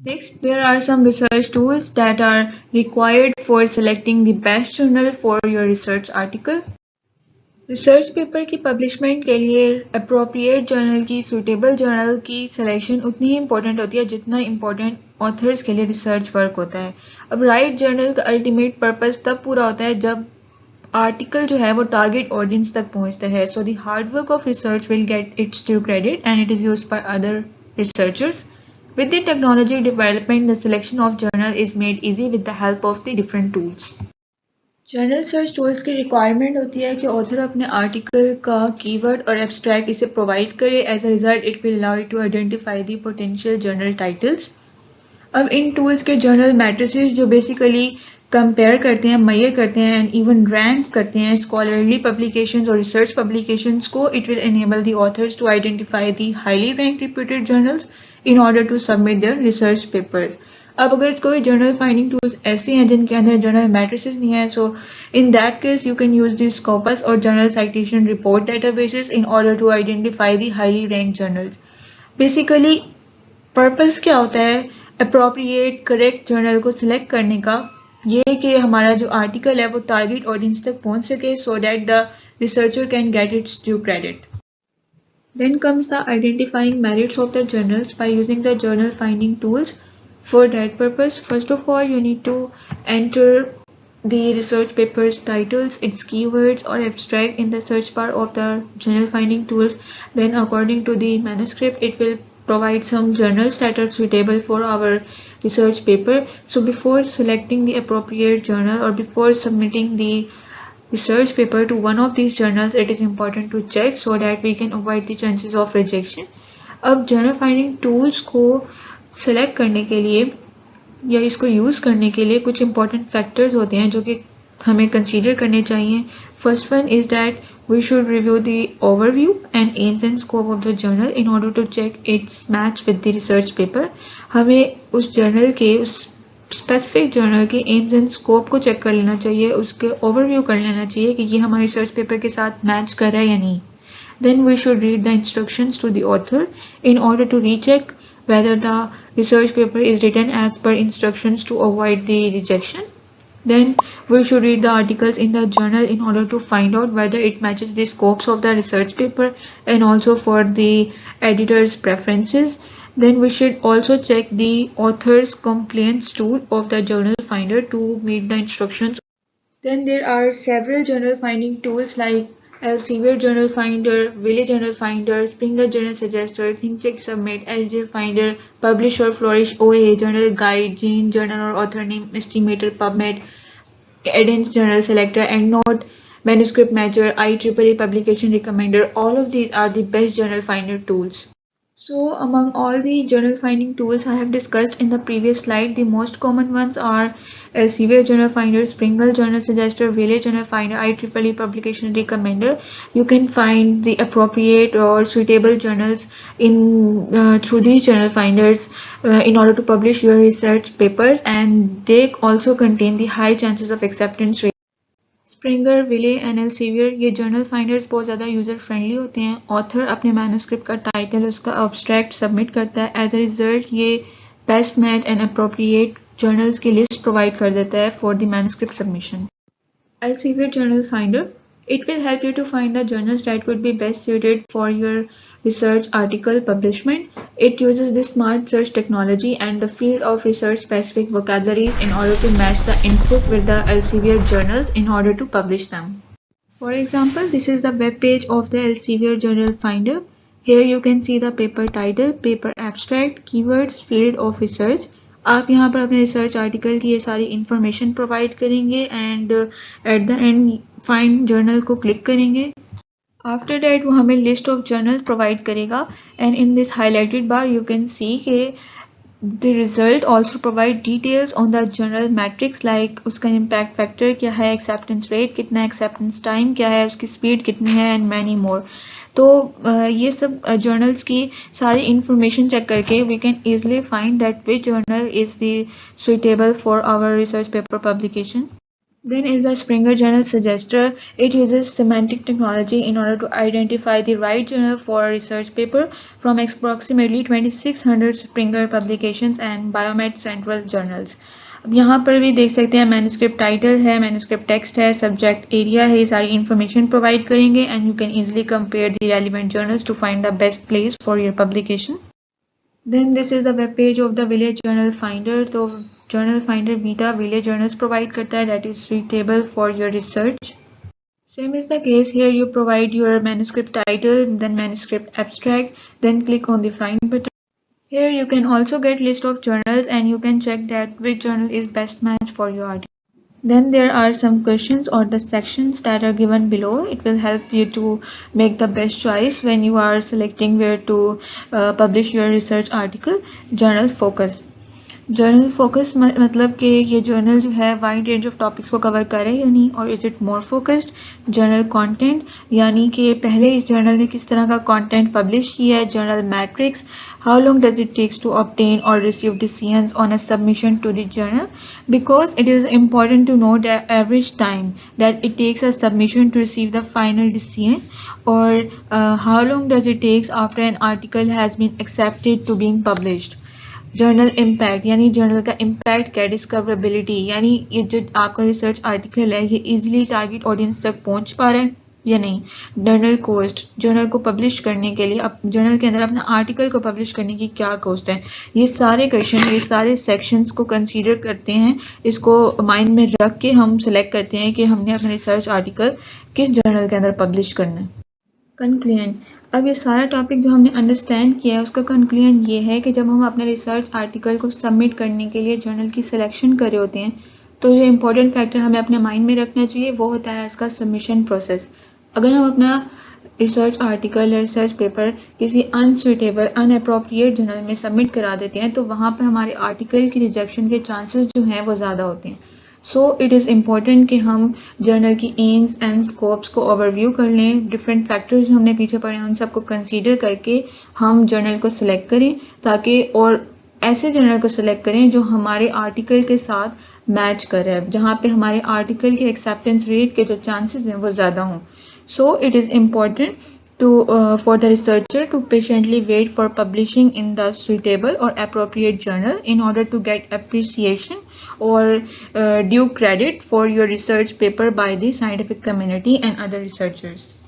Next, there are some research tools that are required for selecting the best journal for your research article. Research paper की publishment के लिए appropriate journal की suitable journal की selection उतनी ही important होती है जितना इंपॉर्टेंट ऑथर्स के लिए रिसर्च वर्क होता है। अब राइट जर्नल का अल्टीमेट पर्पस तब पूरा होता है जब आर्टिकल जो है वो टारगेट ऑडियंस तक पहुंचता है। So the hard work of research will get it's due credit and it is used by other researchers. With the technology development, the selection of journal is made easy with the help of the different tools. Journal search tools की requirement होती है कि author अपने article का keyword और abstract इसे provide करे। As a result it will allow it to identify the potential journal titles. अब इन टूल्स के जर्नल मैट्रिसेस जो बेसिकली कंपेयर करते हैं, मैयर करते हैं एंड इवन रैंक करते हैं स्कॉलरली पब्लिकेशंस और रिसर्च पब्लिकेशंस को, it will enable the authors to identify the highly rank reputed journals in order to submit their research papers. अब अगर कोई जर्नल फाइंडिंग टूल्स ऐसे हैं जिनके अंदर जर्नल मैट्रिसेस नहीं है, so in that case you can use this Scopus or journal citation report databases in order to identify the highly rank journals. Basically purpose क्या होता है अप्रोप्रिएट करेक्ट जर्नल को सिलेक्ट करने का, ये कि हमारा जो आर्टिकल है वो टारगेट ऑडियंस तक पहुंच सके so that the researcher can get it's due credit. Then comes the identifying merits of the journals by using the journal finding tools. For that purpose, first of all, you need to enter the research paper's titles, its keywords or abstract in the search bar of the journal finding tools. Then according to the manuscript, it will provide some journals that are suitable for our research paper. So before selecting the appropriate journal or before submitting the research paper to one of these journals, it is important to check so that we can avoid the chances of rejection. अब journal finding tools को select करने के लिए या इसको use करने के लिए कुछ important factors होते हैं जो कि हमें consider करने चाहिए. First one is that we should review the overview and aims and scope of the journal in order to check its match with the research paper. हमें उस journal के उस स्पेसिफिक जर्नल के एम्स एंड स्कोप को check कर लेना चाहिए, उसके ओवरव्यू कर लेना चाहिए कि ये हमारे रिसर्च पेपर के साथ मैच कर रहा है या नहीं. Then we should read the instructions to the author in order to recheck whether the research paper is written as per instructions to avoid the rejection. Then we should read the articles in the journal in order to find out whether it matches the scopes of the research paper and also for the editor's preferences. Then we should also check the author's compliance tool of the journal finder to meet the instructions. Then there are several journal finding tools like Elsevier Journal Finder, Wiley Journal Finder, Springer Journal Suggester, ThinkCheck Submit, SJ Finder, Publish or Flourish, OAA Journal Guide, Gene Journal or Author Name Estimator, PubMed, Edens Journal Selector, EndNote, Manuscript Matcher, IEEE Publication Recommender. All of these are the best journal finder tools. So among all the journal finding tools I have discussed in the previous slide, the most common ones are Elsevier Journal Finder, Springer Journal Suggester, Wiley Journal Finder, IEEE Publication Recommender. You can find the appropriate or suitable journals in through these journal finders in order to publish your research papers, and they also contain the high chances of acceptance rate. Springer, Wiley and Elsevier ये journal finders बहुत ज़्यादा user friendly होते हैं. Author अपने manuscript का title, उसका abstract submit करता है. एज अ रिजल्ट ये best match and appropriate journals की लिस्ट प्रोवाइड कर देता है for the manuscript submission. Elsevier Journal Finder. It will help you to find the journals that would be best suited for your research article publishment. It uses the smart search technology and the field of research specific vocabularies in order to match the input with the Elsevier journals in order to publish them. For example, this is the web page of the Elsevier Journal Finder. Here you can see the paper title, paper abstract, keywords, field of research. आप यहाँ पर अपने research article की ये सारी information provide करेंगे and at the end find journal को click करेंगे. आफ्टर दैट वो हमें लिस्ट ऑफ जर्नल प्रोवाइड करेगा and in this highlighted bar you can see के the result also provide details on the journal matrix like उसका impact factor क्या है, acceptance rate कितना, एक्सेप्टेंस टाइम क्या है, उसकी स्पीड कितनी है एंड मैनी मोर. तो ये सब जर्नल्स की सारी इंफॉर्मेशन चेक करके we can easily find that which journal is the suitable for our research paper publication. Then is the Springer Journal Suggester. It uses semantic technology in order to identify the right journal for a research paper from approximately 2600 Springer publications and Biomed Central journals. अब यहाँ पर भी देख सकते हैं manuscript title है, manuscript text है, subject area है, ये सारी इन्फॉर्मेशन प्रोवाइड करेंगे and you can easily compare the relevant journals to find the best place for your publication. Then this is the web page of the Village Journal Finder. तो Journal Finder Beta Village Journals provide करता है that is suitable for your research. Same is the case here. You provide your manuscript title, then manuscript abstract, then click on the find button. Here you can also get list of journals and you can check that which journal is best match for your article. Then there are some questions or the sections that are given below. It will help you to make the best choice when you are selecting where to publish your research article. Journal focus. Journal focus मतलब कि ये journal जो है wide range of topics को cover करे या नहीं, और is it more focused. Journal content यानी कि पहले इस जर्नल ने किस तरह का कंटेंट पब्लिश किया है. Journal matrix, how long does it takes to obtain or receive decisions on a submission to the journal, because it is important to know the average time that it takes a submission to receive the final decision, or how long does it takes after an article has been accepted to being published. Journal impact यानी journal का impact क्या. Discoverability यानी ये जो आपका research article है ये easily target audience तक पहुंच पा रहा है या नहीं. जर्नल कॉस्ट, जर्नल को पब्लिश करने के लिए जर्नल के अंदर अपना आर्टिकल को पब्लिश करने की क्या कॉस्ट है. ये सारे क्वेश्चन, ये सारे सेक्शंस को कंसीडर करते हैं, इसको माइंड में रख के हम सेलेक्ट करते हैं कि हमने अपना रिसर्च आर्टिकल किस जर्नल के अंदर पब्लिश करना है. कंक्लूजन. अब ये सारा टॉपिक जो हमने अंडरस्टैंड किया है उसका कंक्लूजन ये है कि जब हम अपने रिसर्च आर्टिकल को सबमिट करने के लिए जर्नल की सिलेक्शन कर रहे होते हैं तो जो इम्पोर्टेंट फैक्टर हमें अपने माइंड में रखना चाहिए वो होता है इसका सबमिशन प्रोसेस. अगर हम अपना रिसर्च आर्टिकल या रिसर्च पेपर किसी अनसुटेबल अनअप्रोप्रिएट जर्नल में सबमिट करा देते हैं तो वहाँ पर हमारे आर्टिकल की रिजेक्शन के चांसेस जो हैं वो ज़्यादा होते हैं. सो इट इज़ इम्पॉर्टेंट कि हम जर्नल की एम्स एंड स्कोप्स को ओवरव्यू कर लें. डिफरेंट फैक्टर्स जो हमने पीछे पढ़े हैं उन सबको कंसीडर करके हम जर्नल को सिलेक्ट करें, ताकि और ऐसे जर्नल को सिलेक्ट करें जो हमारे आर्टिकल के साथ मैच कर रहा है, जहाँ पे हमारे आर्टिकल के एक्सेप्टेंस रेट के जो चांसेस हैं वो ज़्यादा हों. So it is important for the researcher to patiently wait for publishing in the suitable or appropriate journal in order to get appreciation or due credit for your research paper by the scientific community and other researchers.